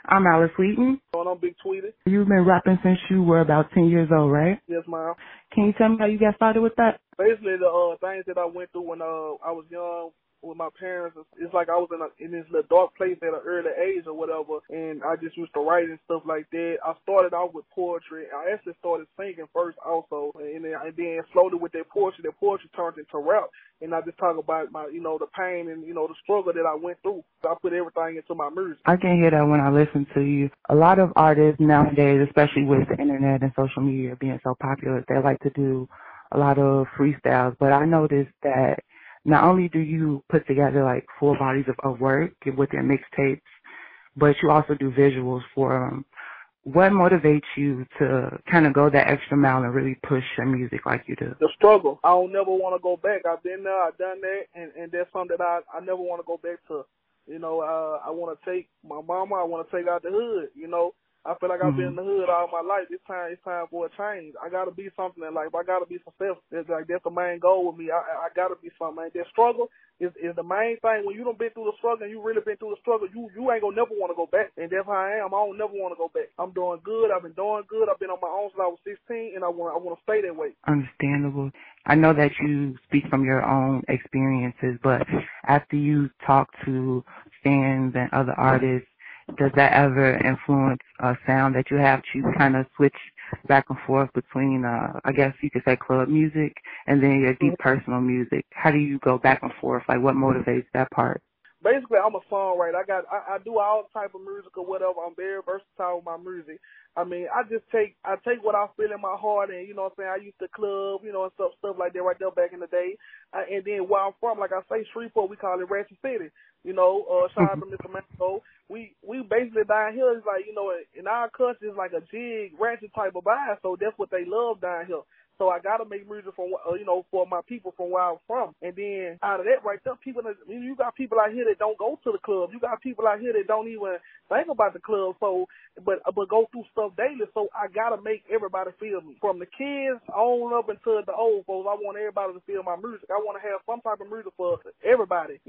I'm Alice Wheaton. And I'm Bigg Tweetie. You've been rapping since you were about 10 years old, right? Yes, ma'am. Can you tell me how you got started with that? Basically, the things that I went through when I was young with my parents, it's like I was in this little dark place at an early age or whatever, and I just used to write and stuff like that. I started out with poetry. I actually started singing first also, and then slowly with that poetry turned into rap. And I just talk about my, the pain and, the struggle that I went through. I put everything into my music. I can hear that when I listen to you. A lot of artists nowadays, especially with the internet and social media being so popular, they like to do a lot of freestyles. But I noticed that not only do you put together like full bodies of work with your mixtapes, but you also do visuals for them. What motivates you to kind of go that extra mile and really push your music like you do? The struggle. I don't never want to go back. I've been there, I've done that, and that's something that I never want to go back to. I want to take my mama, I want to take out the hood, I feel like I've been in the hood all my life. It's time for a change. I got to be something in life. I got to be successful. That's the main goal with me. I got to be something. That struggle is the main thing. When you done been through the struggle and you really been through the struggle, you ain't going to never want to go back. And that's how I am. I don't never want to go back. I'm doing good. I've been doing good. I've been on my own since I was 16, and I want to stay that way. Understandable. I know that you speak from your own experiences, but after you talk to fans and other artists, does that ever influence a sound that you have to kind of switch back and forth between, I guess you could say club music and then your deep personal music? How do you go back and forth? Like, what motivates that part? Basically, I'm a songwriter. I do all type of music or whatever. I'm very versatile with my music. I mean, I take what I feel in my heart, and I used to club, and stuff like that right there back in the day. And then where I'm from, like I say, Shreveport, we call it Rachet City. Shout out to Mr. Mango. We basically down here is like, in our country it's like a jig, ratchet type of vibe. So that's what they love down here. So I gotta make music for my people from where I'm from. And then out of that right there, you got people out here that don't go to the club. You got people out here that don't even think about the club. So, but go through stuff daily. So I gotta make everybody feel me. From the kids on up until the old folks, I want everybody to feel my music. I want to have some type of music for everybody.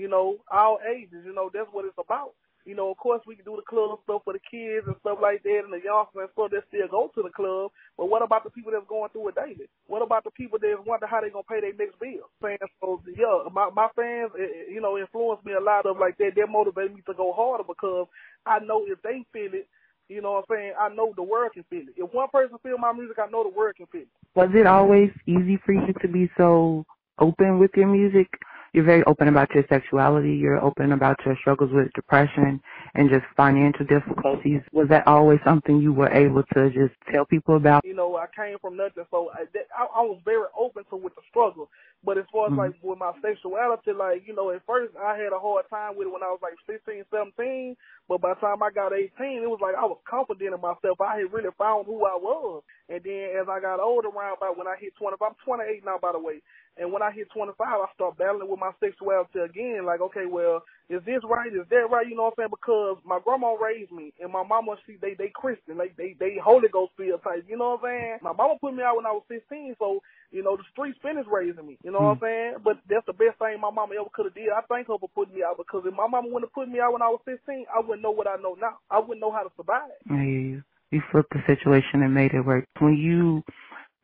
All ages. That's what it's about. Of course, we can do the club stuff for the kids and stuff like that, and the youngsters and stuff that still go to the club. But what about the people that's going through it daily? What about the people that wonder how they're going to pay their next bill? So, yeah, my fans, influence me a lot of like that. They motivate me to go harder because I know if they feel it, I know the world can feel it. If one person feel my music, I know the world can feel it. Was it always easy for you to be so open with your music? You're very open about your sexuality. You're open about your struggles with depression and just financial difficulties. Was that always something you were able to just tell people about? I came from nothing, so I was very open to with the struggle. But as far as like with my sexuality, like, at first I had a hard time with it when I was like 16, 17. But by the time I got 18, it was like I was confident in myself. I had really found who I was. And then as I got older, around about when I hit 25, I'm 28 now, by the way. And when I hit 25, I start battling with my sexuality again. Like, okay, well, is this right? Is that right? You know what I'm saying? Because my grandma raised me, and my mama, they Christian. They Holy Ghost feel type. You know what I'm saying? My mama put me out when I was 16, so, the streets finished raising me. You know what I'm saying? But that's the best thing my mama ever could have did. I thank her for putting me out, because if my mama wouldn't have put me out when I was 15, I wouldn't know what I know now. I wouldn't know how to survive. You flipped the situation and made it work. When you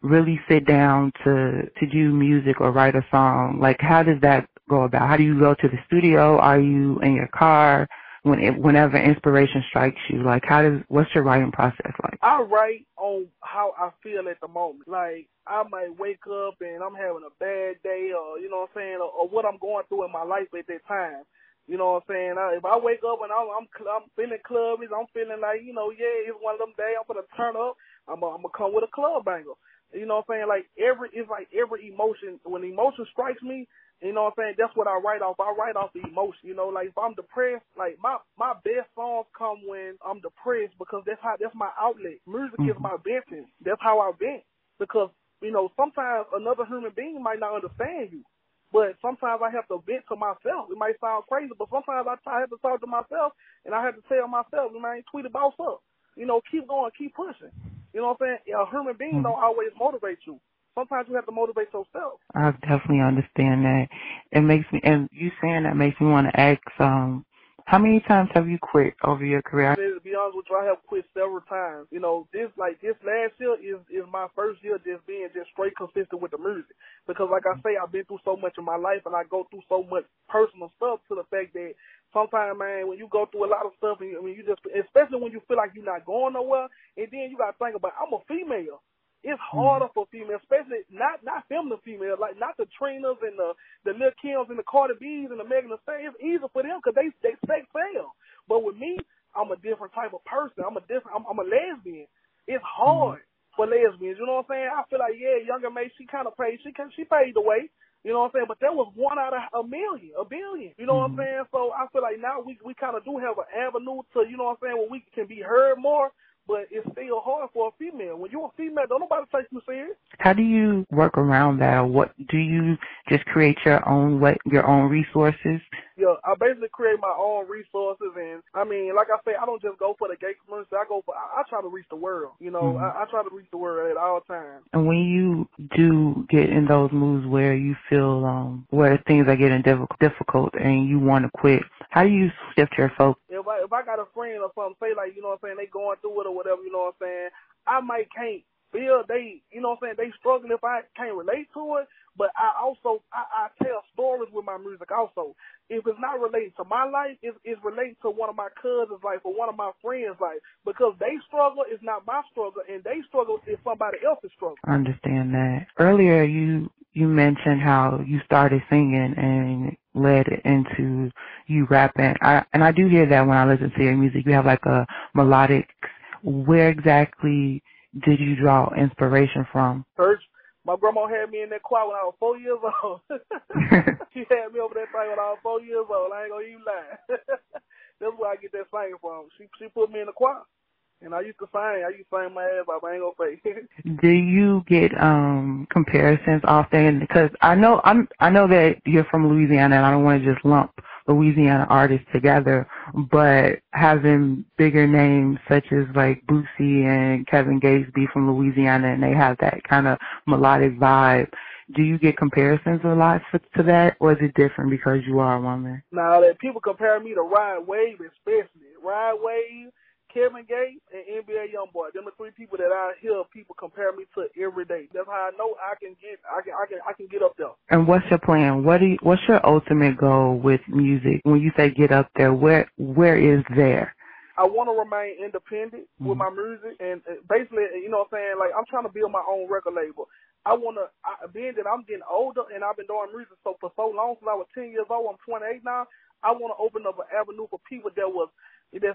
really sit down to do music or write a song, like, how does that go about? How do you go to the studio? Are you in your car? Whenever inspiration strikes you, like, what's your writing process like? I write on how I feel at the moment. Like, I might wake up and I'm having a bad day, or, or what I'm going through in my life at that time. You know what I'm saying? If I wake up and I'm feeling clubby, I'm feeling like, it's one of them days I'm going to turn up, I'm going to come with a club banger. You know what I'm saying? It's like every emotion, when emotion strikes me, you know what I'm saying, that's what I write off. I write off the emotion. Like, if I'm depressed, like, my best songs come when I'm depressed, because that's my outlet. Music is my venting. That's how I vent. Because, sometimes another human being might not understand you. But sometimes I have to vent to myself. It might sound crazy, but sometimes I have to talk to myself, and I have to tell myself, man, tweet the boss up. Keep going, keep pushing. You know what I'm saying? A human being don't always motivate you. Sometimes you have to motivate yourself. I definitely understand that. It makes me, and you saying that makes me want to ask, how many times have you quit over your career? To be honest honest with you, I have quit several times. You know, this last year is my first year just being just straight consistent with the music. Because like I say, I've been through so much in my life and I go through so much personal stuff to the fact that sometimes, man, when you go through a lot of stuff and you just, especially when you feel like you're not going nowhere, and then you got to think about, I'm a female. It's harder for females, especially not feminine females, like not the Trinas and the Lil Kims and the Cardi B's and the Megan Thee Stallions. It's easier for them because they sex sell. But with me, I'm a different type of person. I'm a lesbian. It's hard for lesbians. You know what I'm saying? I feel like, yeah, Younger May, she kind of paid. She paid the way. You know what I'm saying? But that was 1 out of a billion. You know what I'm saying? So I feel like now we kind of do have an avenue to, you know what I'm saying, where we can be heard more. But it's still hard for a female. When you're a female, don't nobody take you serious. How do you work around that? What do you just create your own resources? Yeah, I basically create my own resources, and I mean, like I say, I don't just go for the gay community. I try to reach the world. You know, I try to reach the world at all times. And when you do get in those moods where you feel where things are getting difficult and you want to quit, how do you shift your focus? If I got a friend or something, say like, you know what I'm saying, they going through it or whatever, you know what I'm saying, I might can't feel you know what I'm saying, they struggling if I can't relate to it, but I tell stories with my music also. If it's not related to my life, it's related to one of my cousins' life or one of my friends' life, because they struggle is not my struggle, and they struggle is somebody else's struggle. I understand that. Earlier you mentioned how you started singing and led into you rapping. I do hear that when I listen to your music. You have like a melodic. Where exactly did you draw inspiration from? Church. My grandma had me in that choir when I was 4 years old. She had me over that thing when I was 4 years old. I ain't gonna even lie. That's where I get that singing from. She put me in the choir. And I used to sing my ass off. I ain't gonna fake. Do you get comparisons often? Because I know that you're from Louisiana, and I don't want to just lump Louisiana artists together, but having bigger names such as like Boosie and Kevin Gates be from Louisiana, and they have that kind of melodic vibe. Do you get comparisons a lot to that, or is it different because you are a woman? Now that people compare me to Rod Wave, especially Rod Wave, Kevin Gates, and NBA Youngboy. Them are 3 people that I hear people compare me to every day. That's how I know I can get up there. And what's your plan? What's your ultimate goal with music? When you say get up there, where is there? I want to remain independent with my music, and basically, you know what I'm saying, like I'm trying to build my own record label. Being that I'm getting older and I've been doing music for so long, since I was 10 years old, I'm 28 now, I want to open up an avenue for people that's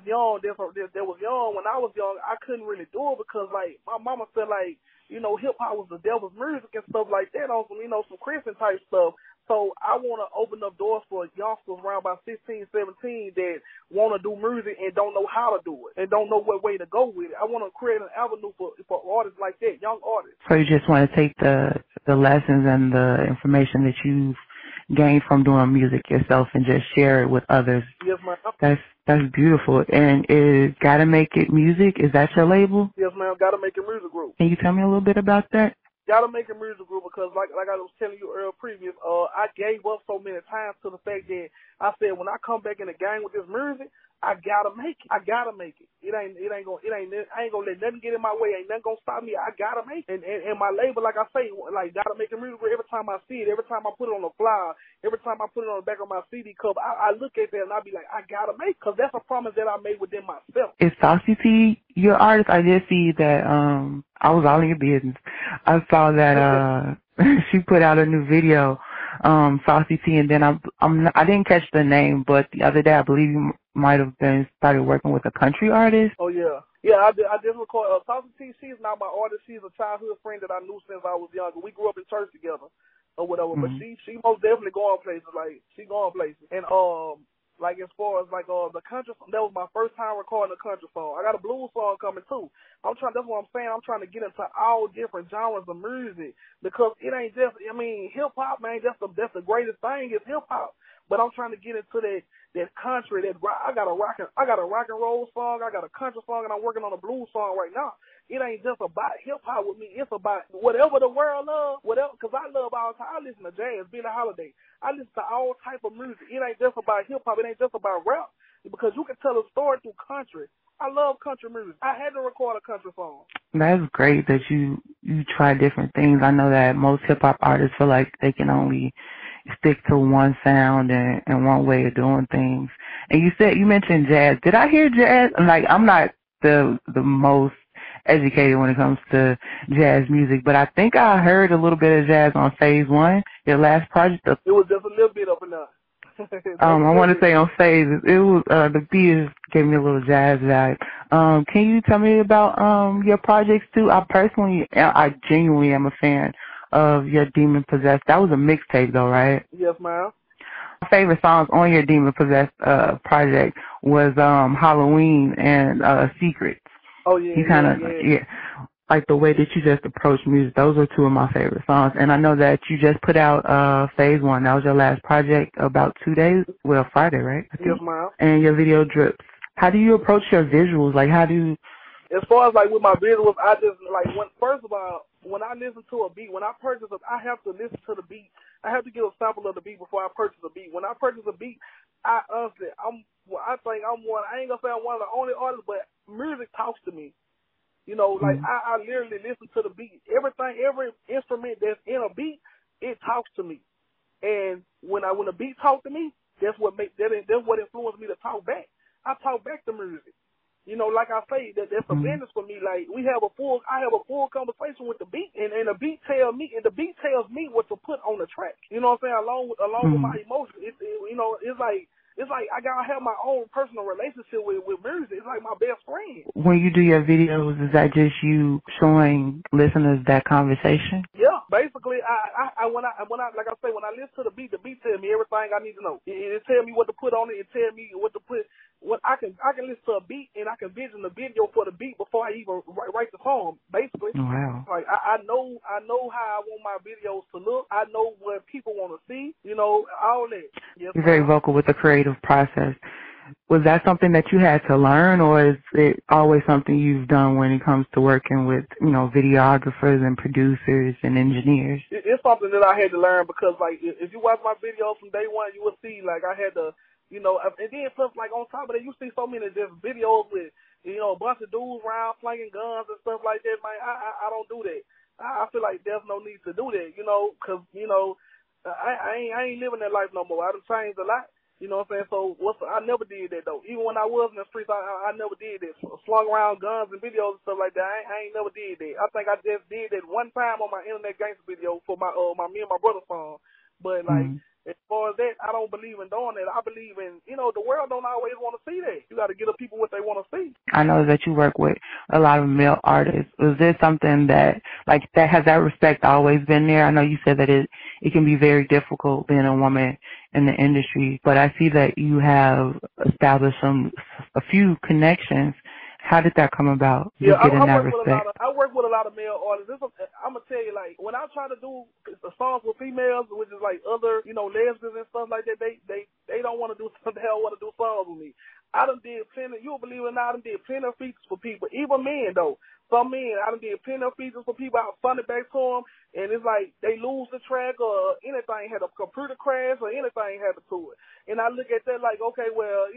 young, that was young. When I was young, I couldn't really do it because, like, my mama said, like, you know, hip-hop was the devil's music and stuff like that on some, you know, some Christian type stuff. So I want to open up doors for youngsters around about 16, 17 that want to do music and don't know how to do it and don't know what way to go with it. I want to create an avenue for artists like that, young artists. So you just want to take the lessons and the information that you've gained from doing music yourself and just share it with others. Yes, ma'am. That's beautiful. And is Gotta Make It Music, is that your label? Yes, ma'am. Gotta Make It Music Group. Can you tell me a little bit about that? Gotta Make It Music Group because, like I was telling you earlier previous, I gave up so many times to the fact that I said when I come back in the game with this music, I gotta make it. I ain't gonna let nothing get in my way. Ain't nothing gonna stop me. I gotta make it. And my label, like I say, like Gotta Make It Music Group. Every time I see it, every time I put it on the flyer, every time I put it on the back of my CD cover, I look at that and I be like, I gotta make it, because that's a promise that I made within myself. Is Saucy T your artist? I did see that. I was all in your business. I saw that she put out a new video, Saucy T, and then I didn't catch the name, but the other day I believe you might have started working with a country artist. Oh yeah. Yeah, I just recorded. Saucy T, she's not my artist. She's a childhood friend that I knew since I was younger. We grew up in church together or whatever. But she most definitely going places. Like, she going places. And like as far as like the country song, that was my first time recording a country song. I got a blues song coming too. That's what I'm saying. I'm trying to get into all different genres of music because it ain't just, I mean, hip hop, man, that's the greatest thing is hip hop. But I'm trying to get into that country, I got a rock and roll song, I got a country song, and I'm working on a blues song right now. It ain't just about hip hop with me. It's about whatever the world loves, whatever. Because I love all time. I listen to jazz, Billie Holiday. I listen to all type of music. It ain't just about hip hop. It ain't just about rap. because you can tell a story through country. I love country music. I had to record a country song. That's great that you try different things. I know that most hip hop artists feel like they can only stick to one sound and one way of doing things. And you mentioned jazz. Did I hear jazz? Like, I'm not the most educated when it comes to jazz music, but I think I heard a little bit of jazz on Phase 1, your last project. It was just a little bit up and down. I want to say on Phase, it was the beat gave me a little jazz vibe. Can you tell me about your projects too? I genuinely am a fan of your Demon Possessed. That was a mixtape though, right? Yes, ma'am. My favorite songs on your Demon Possessed project was Halloween and Secrets. Oh yeah. You kind of like the way that you just approach music. Those are two of my favorite songs. And I know that you just put out Phase 1. That was your last project about 2 days. Well, Friday, right? Yes, ma'am. And your video drips. How do you approach your visuals? Like, how do you... As far as like with my visuals, I just like first of all, when I listen to a beat, when I purchase it, I have to listen to the beat. I have to get a sample of the beat before I purchase a beat. When I purchase a beat, I honestly, I ain't gonna say I'm one of the only artists, but music talks to me. You know, like I literally listen to the beat. Every instrument that's in a beat, it talks to me. And when a beat talks to me, that's what influenced me to talk back. I talk back to music. You know, like I say, that's a business for me. Like I have a full conversation with the beat, and the beat tells me what to put on the track. You know what I'm saying? Along with my emotions, it's like I gotta have my own personal relationship with music. It's like my best friend. When you do your videos, is that just you showing listeners that conversation? Yeah, basically, when I listen to the beat tells me everything I need to know. It tells me what to put on it. It tells me what to put. What I can listen to a beat and I can vision the video for the beat before I even write the song. Basically, wow. Like I know how I want my videos to look. I know what people want to see. You know, all that. Yes, you're very vocal with the creative process. Was that something that you had to learn, or is it always something you've done when it comes to working with, videographers and producers and engineers? It's something that I had to learn because, like, if you watch my videos from day one, you will see, like, I had to, and then plus, like, on top of that, you see so many just videos with, a bunch of dudes around flinging guns and stuff like that, man. I don't do that. I feel like there's no need to do that, because, I ain't living that life no more. I done changed a lot. You know what I'm saying? So I never did that, though. Even when I was in the streets, I never did that. Slung around guns and videos and stuff like that. I ain't never did that. I think I just did that one time on my Internet Gangster video for my me and my brother song. But, like, as far as that, I don't believe in doing that. I believe in, the world don't always want to see that. You got to give the people what they want to see. I know that you work with a lot of male artists. Was there something that has that respect always been there? I know you said that it can be very difficult being a woman in the industry, but I see that you have established a few connections. How did that come about? Yeah, I work with a lot of male artists. I'm gonna tell you, like, when I try to do the songs with females, which is like other, lesbians and stuff like that, they don't want to do something. They don't want to do songs with me. I done did plenty. You'll believe it or not, I done did plenty of features for people, even men though. Some men, I done did plenty of features for people. I send it back to them, and it's like they lose the track or anything, had a computer crash or anything happened to it. And I look at that like, okay, well,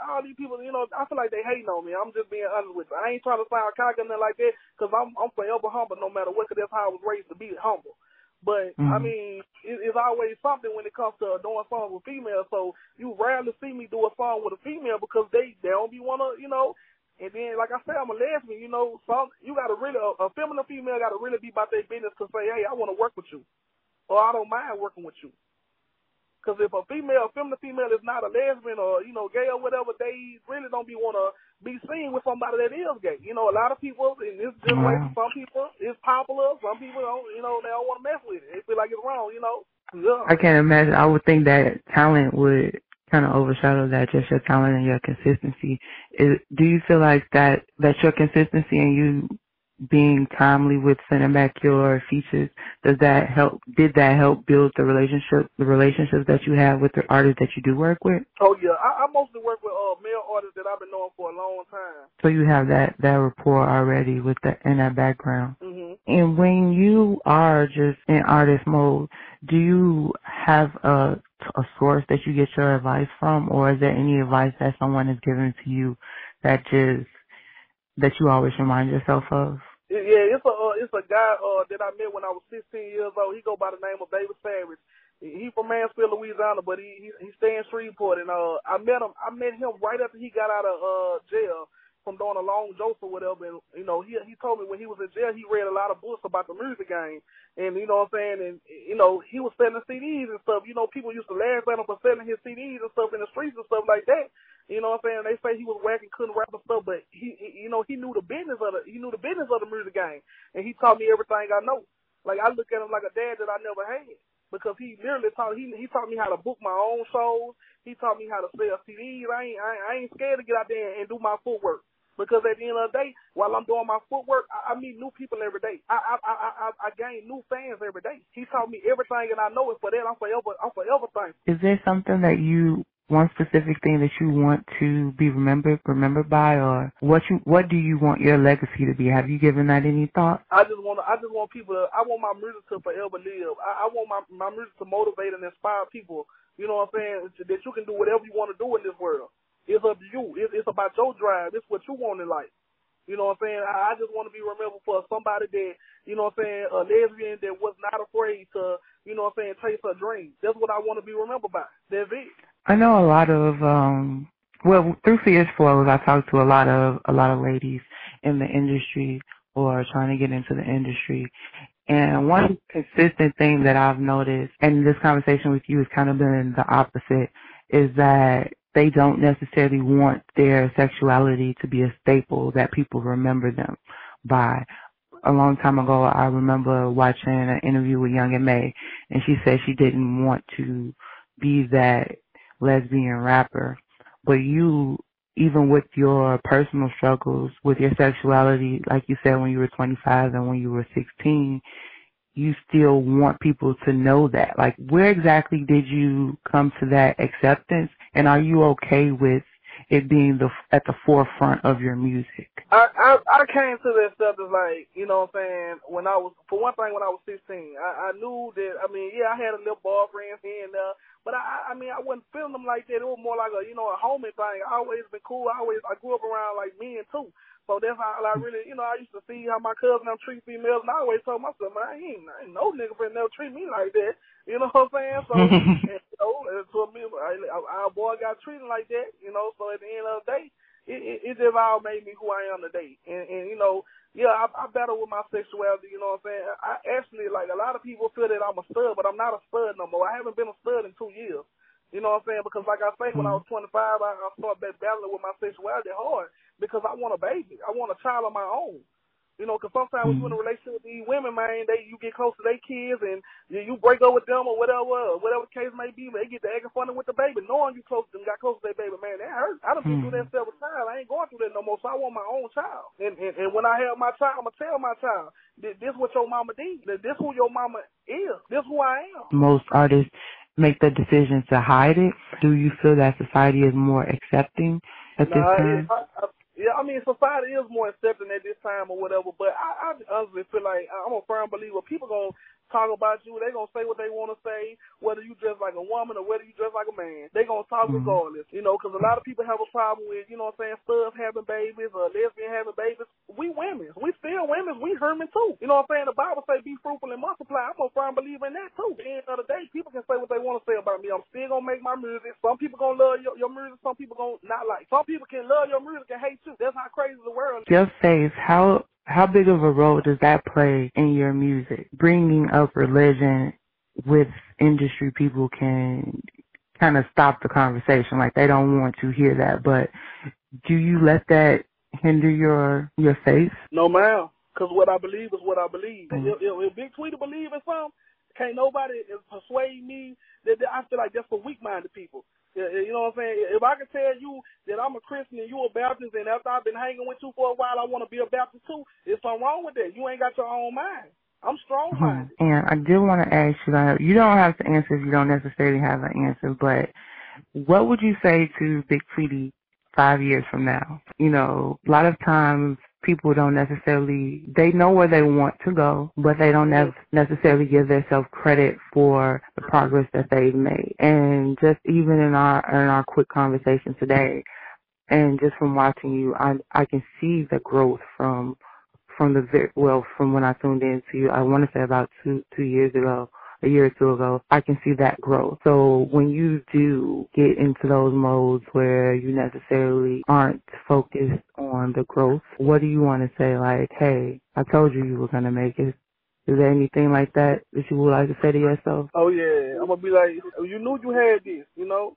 all these people, I feel like they hating on me. I'm just being honest with you. I ain't trying to sound cocky or nothing like that, because I'm forever humble no matter what, because that's how I was raised to be humble. But, I mean, it's always something when it comes to doing songs with females, so you rarely see me do a song with a female because they don't be want to, and then, like I said, I'm a lesbian, you got to really, a feminine female got to really be about their business to say, hey, I want to work with you, or I don't mind working with you. Because if a feminine female is not a lesbian or, gay or whatever, they really don't want to be seen with somebody that is gay. A lot of people in this generation, some people, it's popular. Some people don't, they don't want to mess with it. They feel like it's wrong, Yeah. I can't imagine. I would think that talent would kind of overshadow that, just your talent and your consistency. Do you feel like that your consistency and you being timely with sending back your features, did that help build the relationships that you have with the artists that you do work with? Oh yeah, I mostly work with male artists that I've been knowing for a long time. So you have that rapport already with in that background. Mm-hmm. And when you are just in artist mode, do you have a a source that you get your advice from, or is there any advice that someone has given to you that you always remind yourself of? Yeah, it's a guy that I met when I was 16 years old. He go by the name of David Savage. He from Mansfield, Louisiana, but he stay in Shreveport. And I met him right after he got out of jail from doing a long jokes or whatever. And he told me when he was in jail, he read a lot of books about the music game. And you know what I'm saying? And he was selling CDs and stuff. People used to laugh at him for selling his CDs and stuff in the streets and stuff like that. You know what I'm saying? They say he was whack and couldn't rap and stuff, but he knew the business of the music game, and he taught me everything I know. Like, I look at him like a dad that I never had, because he literally taught me how to book my own shows. He taught me how to sell CDs. I ain't scared to get out there and do my footwork, because at the end of the day, while I'm doing my footwork, I meet new people every day. I gain new fans every day. He taught me everything, and I know it. For that, I'm forever thankful. Is there something that one specific thing that you want to be remembered by, or what do you want your legacy to be? Have you given that any thought? I just want people to, I want my music to forever live. I want my music to motivate and inspire people. You know what I'm saying? That you can do whatever you want to do in this world. It's up to you. It's about your drive. It's what you want in life. You know what I'm saying? I just want to be remembered for somebody that, you know what I'm saying, a lesbian that was not afraid to, you know what I'm saying, chase her dreams. That's what I want to be remembered by. That's it. I know a lot of, through Fierce Flows, I talk to a lot of ladies in the industry or trying to get into the industry. And one consistent thing that I've noticed, and this conversation with you has kind of been the opposite, is that they don't necessarily want their sexuality to be a staple that people remember them by. A long time ago, I remember watching an interview with Young and May, and she said she didn't want to be that lesbian rapper. But you, even with your personal struggles with your sexuality, like you said, when you were 25 and when you were 16, you still want people to know that. Like, where exactly did you come to that acceptance, and are you okay with it being at the forefront of your music? I came to that stuff as, like, you know what I'm saying, when I was 16, I knew that, I had a little boyfriend here and there, but I wasn't feeling them like that. It was more like a homie thing. I always been cool. I grew up around, like, men too. So that's how I really, I used to see how my cousin them treat females, and I always told myself, man, I ain't no nigga for never treat me like that. You know what I'm saying? So, to me, our boy got treated like that, so at the end of the day, it just all made me who I am today. And I battle with my sexuality, you know what I'm saying? I actually, like, a lot of people feel that I'm a stud, but I'm not a stud no more. I haven't been a stud in 2 years. You know what I'm saying? Because, like I say, when I was 25, I started battling with my sexuality hard because I want a baby. I want a child of my own. Because sometimes when you're in a relationship with these women, man, you get close to their kids and you break up with them or whatever the case may be, they get to acting funny with the baby, knowing you got close to their baby, man, that hurts. I done been through that several times. I ain't going through that no more, so I want my own child. And when I have my child, I'm going to tell my child, this what your mama did. This who your mama is. This who I am. Most artists make the decision to hide it. Do you feel that society is more accepting at this time? Society is more accepting at this time or whatever, but I honestly feel like I'm a firm believer. People going to talk about you. They going to say what they want to say, whether you dress like a woman or whether you dress like a man. They going to talk regardless, because a lot of people have a problem with, studs having babies or lesbian having babies. We women. We still women. We human too. You know what I'm saying? The Bible say be fruitful and multiply. I'm a firm believer in that too. At the end of the day, people can say what they want to say about me. I'm still going to make my music. Some people going to love your music. Some people going to not like. Some people can love your music and hate you. That's how crazy the world is. Just say, how big of a role does that play in your music? Bringing up religion with industry people can kind of stop the conversation. Like, they don't want to hear that. But do you let that hinder your faith? No, ma'am. Because what I believe is what I believe. If Bigg Tweetie believe in something, can't nobody persuade me that I feel like that's for weak-minded people. You know what I'm saying? If I can tell you that I'm a Christian and you a Baptist, and after I've been hanging with you for a while, I want to be a Baptist too, there's something wrong with that. You ain't got your own mind. I'm strong-minded. And I did want to ask you don't have to answer if you don't necessarily have an answer, but what would you say to Bigg Tweetie 5 years from now? A lot of times people don't necessarily, they know where they want to go, but they don't necessarily give themselves credit for the progress that they've made. And just even in our quick conversation today, and just from watching you, I can see the growth from when I tuned in to you. I want to say about two years ago, a year or two ago. I can see that growth. So when you do get into those modes where you necessarily aren't focused on the growth, what do you want to say? Like, hey, I told you were gonna make it. Is there anything like that you would like to say to yourself? Oh yeah, I'm gonna be like, you knew you had this, you know.